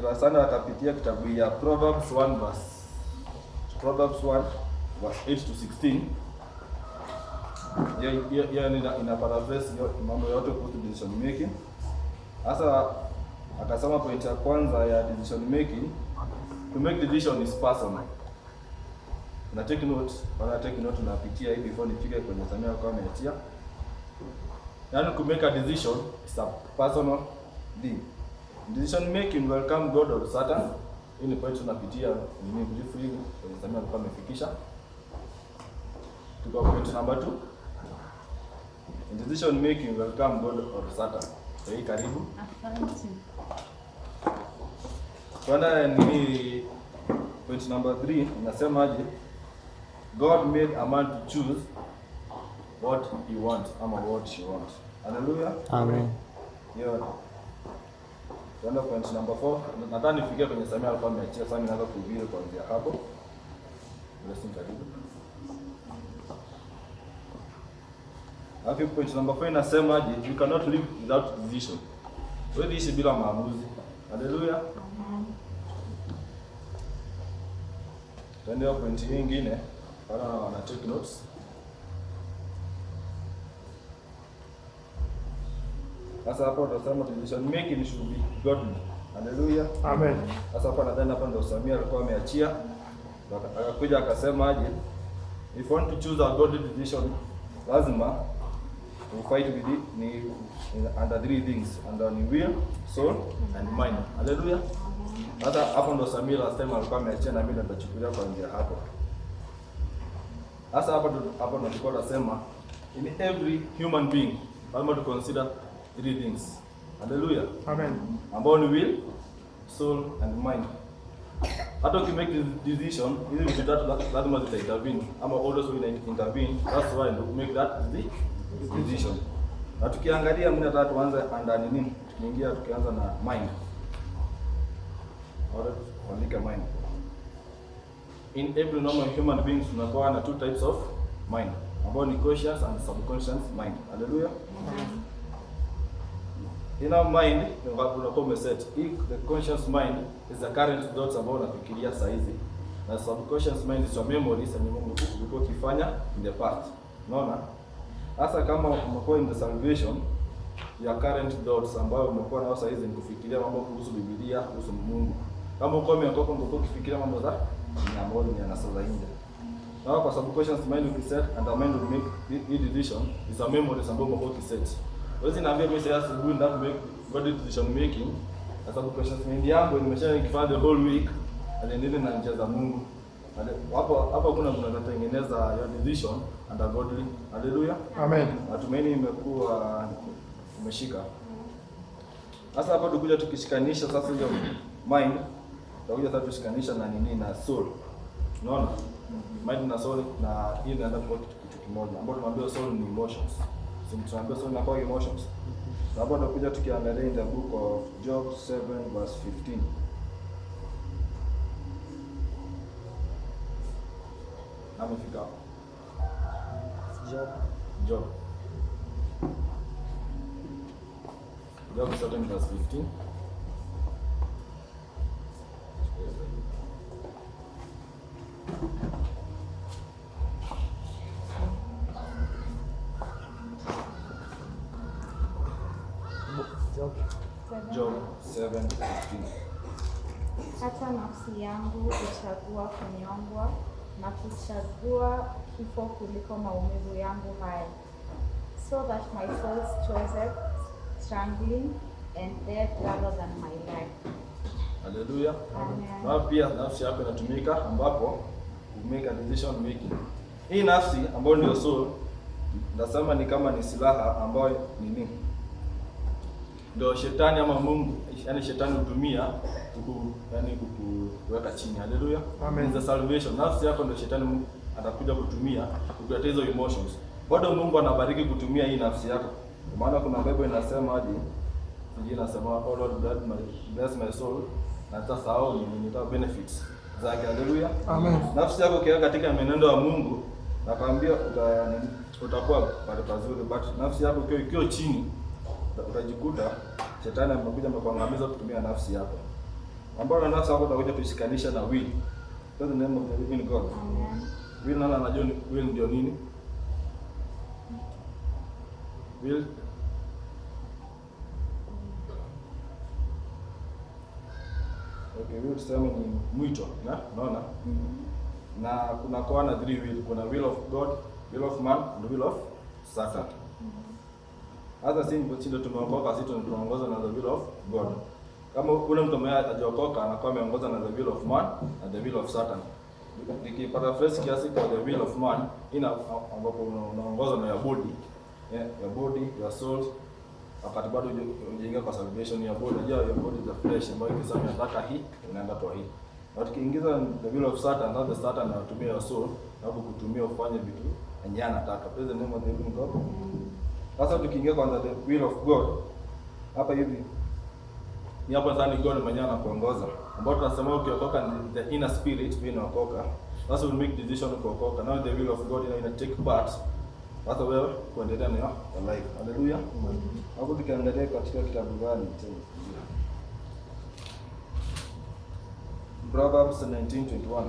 Rasana akapitia kitabu ya Proverbs 1 verse 8 to 16. Yeye ina paraphrase mambo yote kuhusu decision making. Sasa akasema point ya kwanza ya decision making, to make decision is personal. Na take note unapitia hii before nifike kwenye Samia kwa ameachia. Yaani to make a decision is a personal thing. Decision making will come God or Satan. Hii ni point tunapitia ni brief hivi kwenye Samia kwa amefikisha. Tuko point number 2. In decision making will come God or Satan. Hii karibu. Asante. Kwanda ni point number 3 inasemaje? God made a man to choose what he wants ama what she wants. Hallelujah. Amen. Yeah. Kwanda point number 4. Nadhani nifikie kwenye Samia alikuwa ameachia sana, ninaanza kuhubiri kuanzia hapo. Blessing karibu. Hapo point number 4 inasemaje? You cannot live without decision. Wewe ishi bila maamuzi. Hallelujah. Twende hapo point nyingine. Wana take notes. Sasa hapo tutasema decision making should be godly. Hallelujah. Amen. Sasa hapa nadhani hapa ndio Samia alikuwa ameachia. Akakuja akasema aje, if you want to choose a godly decision, lazima fight with it under 3 things, under will, soul and mind. Hallelujah. Sasa hapo ndo Samia last time alikuwa ameachia na mimi nitachukulia kuanzia hapo. Sasa hapo ndo tulikuwa tunasema in every human being lazima to consider 3 things. Hallelujah. Amen. Ambao ni will, soul and mind. Hata ukimake decision, hizi vitu tatu lazima zita-intervene. Ama always will intervene. That's why you make that decision. Na tukiangalia mimi nataka tuanze under nini? Tukianza na mind. Alright, kuandika mind. In every normal human beings tunakuwa na 2 types of mind, ambao ni conscious and subconscious mind. Hallelujah. In our mind, unakuwa umeset. The conscious mind is the current thoughts ambao unafikiria saa hizi. Na subconscious mind is your memories and ulikuwa ukifanya in the past. Unaona? Hasa kama umekuwa in the salvation, your current thoughts ambao umekuwa nao saa hizi ni kufikiria mambo kuhusu Biblia, kuhusu Mungu. Kama uko umeokoka ungekuwa ukifikiria mambo za mambo ya nasa za nje. Na kwa subconscious mind ukiset and the mind will make the decision is a memories ambao umekuwa ukiset. Wewe naambia mimi sasa asubuhi ndio make body decision making. Sasa subconscious mind yangu nimesha nikifanya the whole week aliendelea na njia za Mungu. Hapo kuna mtu anatengeneza your decision under godly. Hallelujah. Amen. Natumaini imekuwa umeshika. Sasa hapo tukuja tukishikanisha sasa hiyo mind, tutakuja sasa tushikanisha na nini na soul. Unaona? Mind na soul na hii inaenda kwa kitu kimoja. Ambapo tunaambia soul ni emotions. Sisi tunaambia soul inakuwa emotions. Hapo tutakuja tukiangalia in the book of Job 7 verse 15. Amefika hapo. Job 7 verse 15. Job 7:15. Hata nafsi yangu huchagua kunyongwa na kuchagua kifo kuliko maumivu yangu haya, so that my soul chooseth strangling and death rather than my life. Hallelujah. Amen. Na pia nafsi yako inatumika ambapo make a decision making. Hii nafsi ambayo ndio soul, nasema ni kama ni silaha ambayo ni nini? Ndio shetani ama Mungu, yani shetani hutumia kukuweka chini. Hallelujah. Amen. The salvation. Nafsi yako ndio shetani Mungu atakuja kutumia kukuletea hizo emotions. Bado Mungu anabariki kutumia hii nafsi yako. Kwa maana kuna Bible inasema aje? Biblia inasema oh Lord bless my soul, na sasa hao ni benefits zake. Hallelujah. Amen. Nafsi yako kiwa katika mwenendo wa Mungu, nakwambia utakuwa pazuri, but nafsi yako ikiwa chini utajikuta shetani amekuja amekuangamiza kutumia nafsi yako. Ambapo ndio sasa tutakuja kushikanisha na will. Kwa the name of the living God. Amen. Will nana anajua will ndio nini? Will okay, will tuseme ni mwito, na unaona? Na kuna kwa na three will, kuna will of God, will of man and will of Satan. Hata sisi ndio tumeokoka, sisi tunaongozwa na the will of God. Kama kuna mtu mmoja atajokoka anakuwa ameongozwa na the will of man and the will of Satan. Nikipata kiasi kwa the will of man ina ambapo unaongozwa na your body, your body, your soul. Wakati bado hujaingia kwa salvation ya body, your body is the flesh ambayo ikisema nataka hii inaenda kwa hii. Na tukiingiza the will of Satan, na the Satan anatumia your soul na kukutumia ufanye vitu yenye anataka. Praise the name of the living God. Sasa tukiingia kwa the will of God, hapa hivi ni hapo ndani God mwenyewe anakuongoza. Ambapo tunasema ukiokoka ni the inner spirit wewe unaokoka. Sasa we make decision kuokoka. Now the will of God ina take part. Sasa wewe kuendelea na your life. Hallelujah. Hapo tukiangalia katika kitabu gani tena? Proverbs 19:21.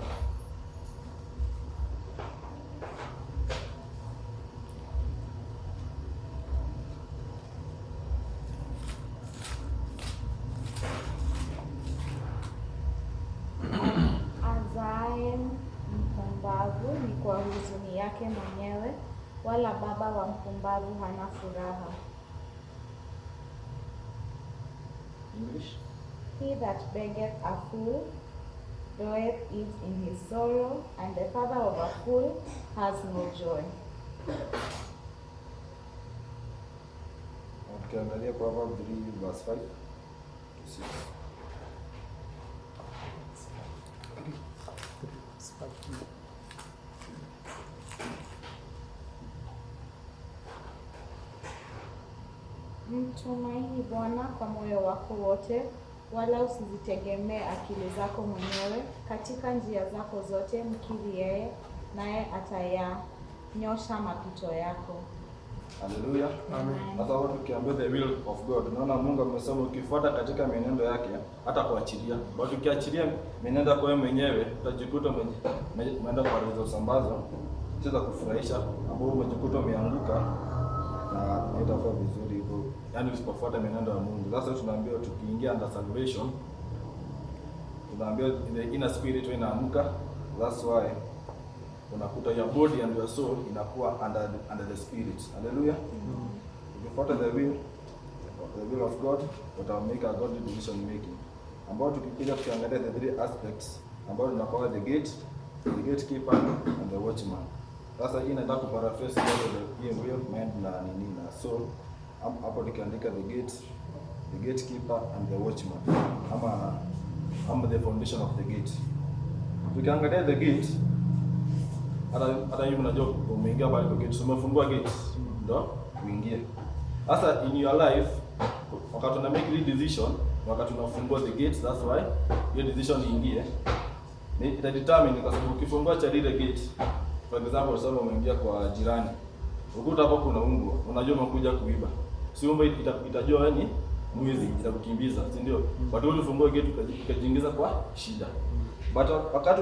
Azae mpumbavu ni kwa huzuni yake mwenyewe, wala baba wa mpumbavu hana furaha. English. He that beggeth a fool doeth it in his sorrow, and the father of a fool has no joy. Tukiangalia Proverbs 3 verse 5 to 6. Mtumaini Bwana kwa moyo wako wote, wala usizitegemee akili zako mwenyewe. Katika njia zako zote mkiri yeye, naye atayanyosha mapito yako. Hallelujah. Amen. Sasa watu tukiambia the will of God, unaona Mungu amesema ukifuata katika mienendo yake hata kuachilia. Bado ukiachilia mienendo yako wewe mwenyewe utajikuta umeenda kwa rezo usambazo cheza kufurahisha ambao umejikuta umeanguka na haitakuwa vizuri hivyo. Yaani usipofuata mienendo ya Mungu. Sasa tunaambiwa tukiingia under salvation, tunaambiwa the inner spirit inaamka. That's why unakuta your body and your soul inakuwa under the spirit. Hallelujah. Ukifuata the will of God, utamake a godly decision making. Ambao tukikuja tukiangalia the three aspects ambao tunakuwa the gatekeeper and the watchman. Sasa hii nataka kuparaphrase the will, mind na nini na soul. Hapo tukiandika the gatekeeper and the watchman. Ama the foundation of the gate. Tukiangalia the gate, hata hivi unajua umeingia pale kwa gate, umefungua gate ndo uingie. Sasa in your life wakati una make the decision, wakati unafungua the gate, that's why your decision iingie. Ni ita determine kwa sababu ukifungua cha ile gate, for example sasa umeingia kwa jirani, ukuta hapo kuna mbwa, unajua umekuja kuiba. Si mbwa itajua ni mwizi, itakukimbiza, si ndio? Watu ulifungua gate ukajiingiza kwa shida. But wakati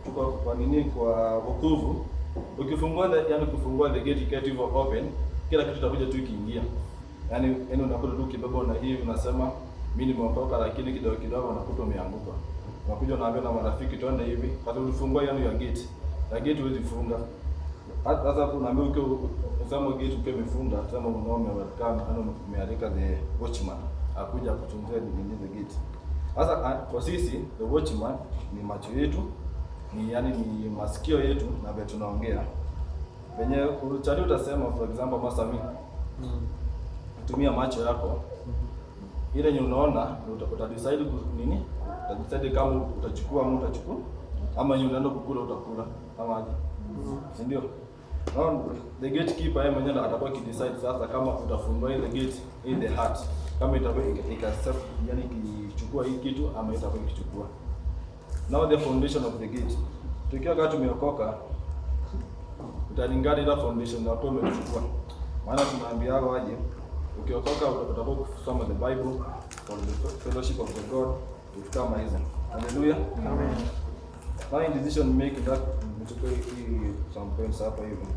tuko kwa nini kwa wokovu, ukifungua kufungua the gate get hivyo open, kila kitu kitakuja tu kiingia. Yaani unakuta tu kibeba na hivi unasema mimi nimeokoka, lakini kidogo kidogo unakuta umeanguka. Unakuja unaambia na marafiki twende hivi, hata ulifungua ya gate. Na gate huwezi funga. Sasa unaambia ukisema gate ukiwa umefunga, sema unaomba welcome, umealika the watchman akuja kutunzia the gate. Sasa kwa sisi the watchman ni macho yetu, ni masikio yetu na vile tunaongea. Venye uchali utasema for example Masami. Tumia macho yako. Ile yenye unaona utadecide nini? Utadecide kama utachukua au utachukua ama yenye unaenda kukula utakula kama aje. Si ndio? Now the gatekeeper yeye mwenyewe atakuwa kidecide sasa kama utafungua ile gate in the heart. Kama itakuwa ikaccept yani ikichukua hii kitu ama itakuwa ikichukua. Now the foundation of the gate. Tukiwa kama tumeokoka utalingana ile foundation na kwa umechukua. Maana tunaambiwa waje ukiokoka utakuwa kusoma the Bible for the fellowship of the God, vitu kama hizo. Haleluya. Amen. Now in decision making, that mchukue some points hapa hivi.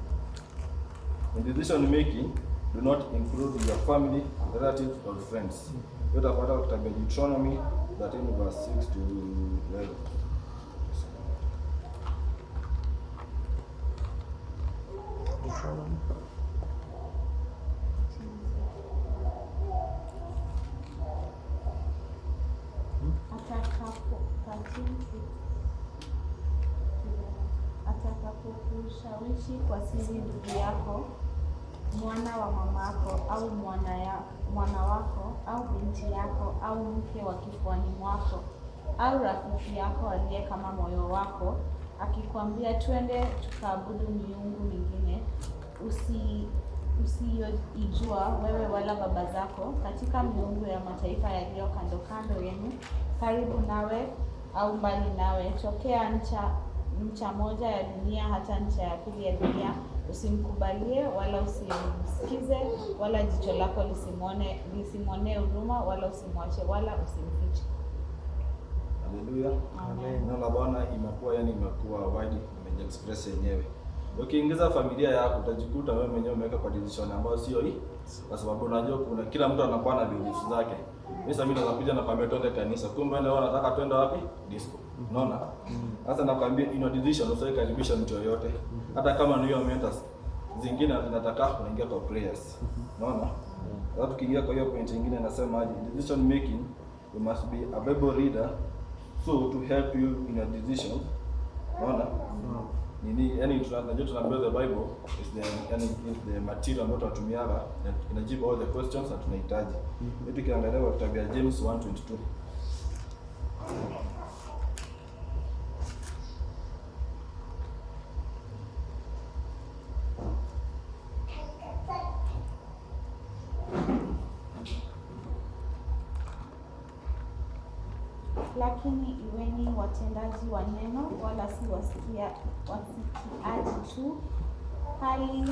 In decision making, do not include your family, relatives or friends. Utapata kitabu cha Deuteronomy 13 verse 6 to 11. Atakapokushawishi kwa siri ndugu yako, mwana wa mamako au mwana wako au binti yako au mke wa kifuani mwako au rafiki yako aliye kama moyo wako, akikwambia twende tukaabudu miungu mingine usiyoijua wewe wala baba zako, katika miungu ya mataifa yaliyo kando kando yenu, karibu nawe au mbali nawe, tokea ncha moja ya dunia hata ncha ya pili ya dunia, usimkubalie wala usimsikize, wala jicho lako lisimwonee huruma, wala usimwache wala usimfiche. Haleluya. Amen. Neno la Bwana imekuwa wide, imejiexpress yenyewe. Ukiingiza familia yako utajikuta wewe mwenyewe umeweka kwa decision ambayo sio hii, kwa sababu unajua kuna kila mtu anakuwa na beliefs zake. Mimi nakuja na kwambia twende kanisa, kumbe leo nataka twende wapi? Disco. Unaona? Sasa nakwambia ino decision usikaribisha mtu yoyote. Hata kama ni hiyo mentors zingine zinataka kuingia kwa prayers. Unaona? Sasa tukiingia kwa hiyo point nyingine nasema aje, decision making you must be a Bible reader so to help you in your decision. Unaona? Yani tunaambiwa the Bible is the material ambayo tunatumiaga inajibu all the questions that tunahitaji. Tukiangalia kwa kitabu ya James 1:22. Lakini iweni watendaji wa neno, wala si wasikiaji tu, hali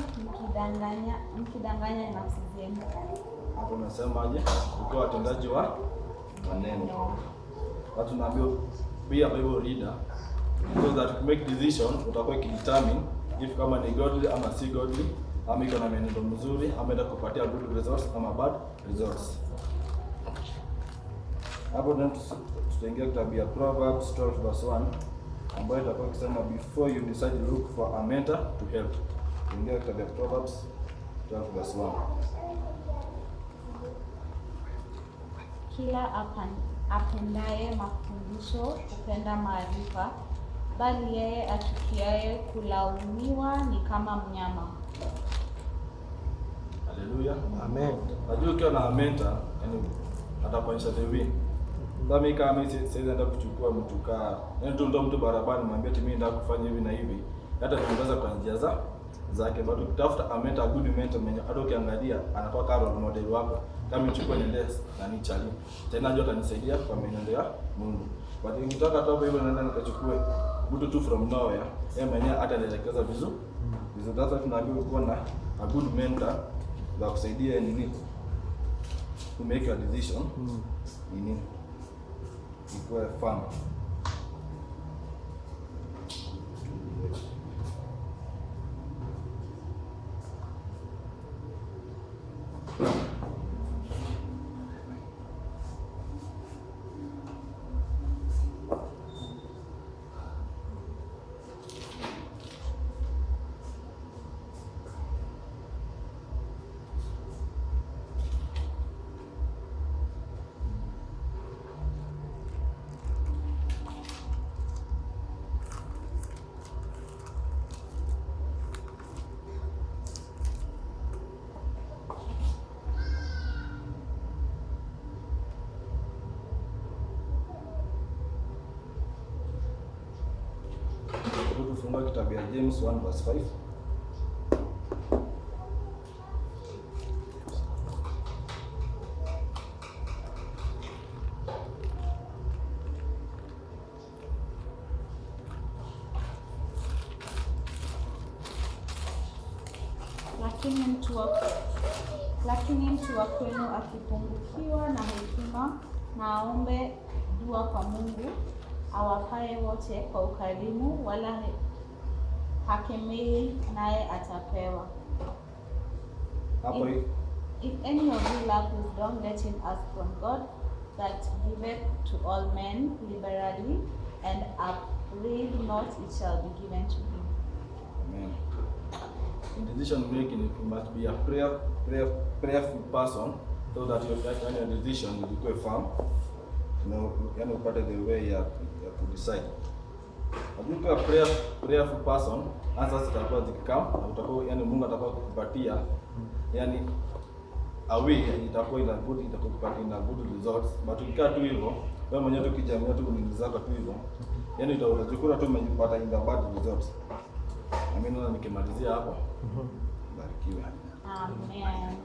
mkidanganya nafsi zenu. Hapo nasemaje? Ukiwa watendaji wa neno. Watu tunaambiwa be a Bible reader so that to make decision utakuwa determine if kama ni godly ama si godly, ama iko na mwenendo mzuri ama enda kupatia good results ama bad results. Hapo ndio tutaingia kitabu ya Proverbs 12 verse 1 ambayo itakuwa ikisema before you decide look for a mentor to help. Tutaingia kitabu ya Proverbs 12 verse 1. Kila apendaye mafundisho hupenda maarifa, bali yeye achukiaye kulaumiwa ni kama mnyama. Haleluya. Amen. Najua ukiwa na mentor, yani atakuonyesha the way. Kama kama sasa naenda kuchukua mtu yani tu ndo mtu barabara mwambie mimi nataka kufanya hivi na hivi. Hata tunaanza kwa njia zake, bado kutafuta a mentor, good mentor mwenye hata ukiangalia anakuwa kama role model wako. Kama nichukue niende na ni chali. Tena ndio atanisaidia kwa mwenendo ya Mungu. But nikitaka tu hivyo naenda nikachukue mtu tu from nowhere, yeye mwenyewe atanielekeza vizuri. Sasa tunaambiwa kuwa na a good mentor wa kusaidia nini? To make your decision. Nini? Ikuwe fun. Tufungue kitabu ya James 1 verse 5. Lakini mtu wa kwenu akipungukiwa na hekima, na dua kwa Mungu awapaye wote kwa ukarimu, wala hakemei naye atapewa. If any of you lack wisdom, let him ask from God, that giveth to all men liberally, and upbraid not, it shall be given to him. Amen. In decision making, you must be a prayerful person, so that your decision will be firm. Yani upate the way ya to decide. Ukiwa prayerful person, answers zitakuwa zikikam, na utakuwa yani Mungu atakuwa kukupatia yani away, itakuwa itakupatia na good results. But ukikaa tu hivyo, wewe mwenyewe tukijamia tu unizaka tu hivyo, yani utajikuta tu umejipata in the bad results. Mimi naona nikimalizia hapo. Barikiwe. Amen.